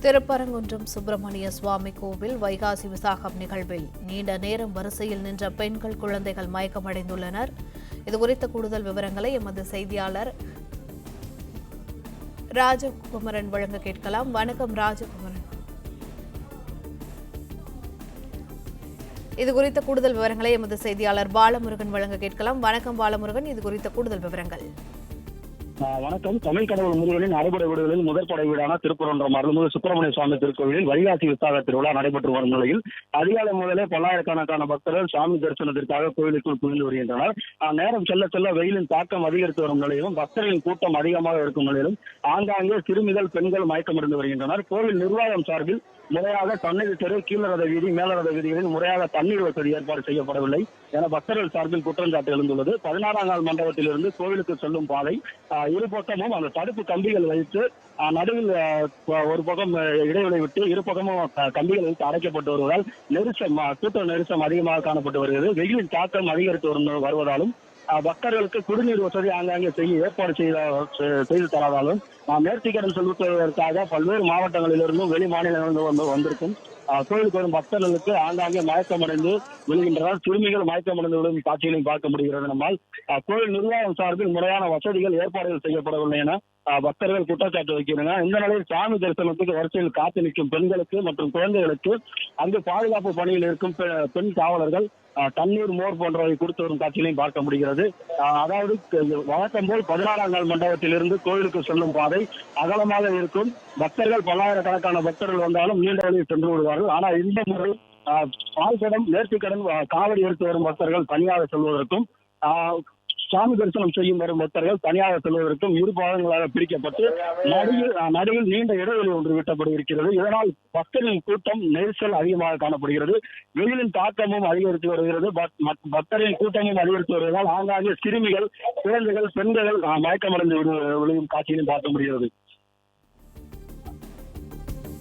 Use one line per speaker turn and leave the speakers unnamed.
திருப்பரங்குன்றம் சுப்பிரமணிய சுவாமி கோவில் வைகாசி விசாகம் நிகழ்வில் நீண்ட நேரம் வரிசையில் நின்ற பெண்கள் குழந்தைகள் மயக்கமடைந்துள்ளனர். இதுகுறித்த கூடுதல் விவரங்களை எமது செய்தியாளர் ராஜகுமரன் வழங்க கேட்கலாம். வணக்கம் ராஜகுமரன். இதுகுறித்த கூடுதல் விவரங்களை எமது செய்தியாளர் பாலமுருகன் வழங்க கேட்கலாம். வணக்கம் பாலமுருகன், இதுகுறித்த கூடுதல் விவரங்கள்.
வணக்கம். தமிழ் கடவுள் முருகனின் அறுபடை வீடுகளில் முதற் படை வீடான திருப்பரங்குன்றம் அருள்மிகு சுப்பிரமணிய சுவாமி திருக்கோவிலில் வைகாசி விசாக திருவிழா நடைபெற்று வரும் நிலையில் அதிகாலை முதலே பல்லாயிரக்கணக்கான பக்தர்கள் சாமி தரிசனத்திற்காக கோவிலுக்குள் குவிந்து வருகின்றனர். நேரம் செல்ல செல்ல வெயிலின் தாக்கம் அதிகரித்து வரும் நிலையிலும் பக்தர்களின் கூட்டம் அதிகமாக இருக்கும் நிலையிலும் ஆங்காங்கே சிறுமிகள் பெண்கள் மயக்கமடைந்து வருகின்றனர். கோவில் நிர்வாகம் சார்பில் முறையாக தண்ணீர் தெரு, கீழரத வீதி, மேலரத வீதிகளில் முறையாக தண்ணீர் வசதி ஏற்பாடு செய்யப்படவில்லை என பக்தர்கள் சார்பில் குற்றச்சாட்டு எழுந்துள்ளது. 16ஆம் நாள் மண்டபத்திலிருந்து கோவிலுக்கு செல்லும் பாதை இரு பக்கமும் அந்த தடுப்பு கம்பிகள் வைத்து நடுவில் ஒரு பக்கம் இடைவெளி விட்டு இரு பக்கமும் கம்பிகள் வைத்து அடைக்கப்பட்டு வருவதால் கூட்ட நெரிசம் அதிகமாக காணப்பட்டு வருகிறது. வெயிலின் தாக்கம் அதிகரித்து வருவதாலும் பக்தர்களுக்கு குடிநீர் வசதி ஆங்காங்கே ஏற்பாடு செய்து தராதாலும் நேர்த்திக்கடன் செலுத்துவதற்காக பல்வேறு மாவட்டங்களிலிருந்தும் வெளி மாநிலங்களிலிருந்து வந்திருக்கும் கோயிலுக்கு வரும் பக்தர்களுக்கு ஆங்காங்கே மயக்கமடைந்து விழுகின்றனர். சிறுமிகள் மயக்கமடைந்து விழும் காட்சிகளையும் பார்க்க முடிகிறது. நம்மால் கோயில் நிர்வாகம் சார்பில் முறையான வசதிகள் ஏற்பாடுகள் செய்யப்படவில்லை என பக்தர்கள் குற்றச்சாட்டு வைக்கிறாங்க. இந்த நிலையில் சாமி தரிசனத்துக்கு வரிசையில் காத்து நிற்கும் பெண்களுக்கு மற்றும் குழந்தைகளுக்கு அங்கு பாதுகாப்பு பணியில் இருக்கும் பெண் காவலர்கள் தண்ணீர், மோர் போன்றவை கொடுத்து வரும் காட்சிகளையும் பார்க்க முடிகிறது. அதாவது வழக்கம் போல் 16ஆம் நாள் மண்டபத்திலிருந்து கோவிலுக்கு செல்லும் பாதை அகலமாக இருக்கும். பக்தர்கள் பல்லாயிரக்கணக்கான பக்தர்கள் வந்தாலும் நீண்ட வழியில் சென்று விடுவார்கள். ஆனால் இந்த முறை பால்கடன், நேர்த்திக்கடன், காவடி எடுத்து வரும் பக்தர்கள் தனியாக செல்வதற்கும் சாமி தரிசனம் செய்யும் வரும் பக்தர்கள் தனியாக செல்வதற்கும் இரு பாகங்களாக பிரிக்கப்பட்டு நடுவில் நீண்ட இடைவெளி ஒன்று விட்டப்பட்டிருக்கிறது. இதனால் பக்தர்களின் கூட்டம் நெரிசல் அதிகமாக காணப்படுகிறது. வெயிலின் தாக்கமும் அதிகரித்து வருகிறது. பக்தர்களின் கூட்டமும் அதிகரித்து வருவதால் ஆங்காங்கே சிறுமிகள், குழந்தைகள், பெண்கள் மயக்கமடைந்து விழுகும் காட்சியிலும் பார்க்க முடிகிறது.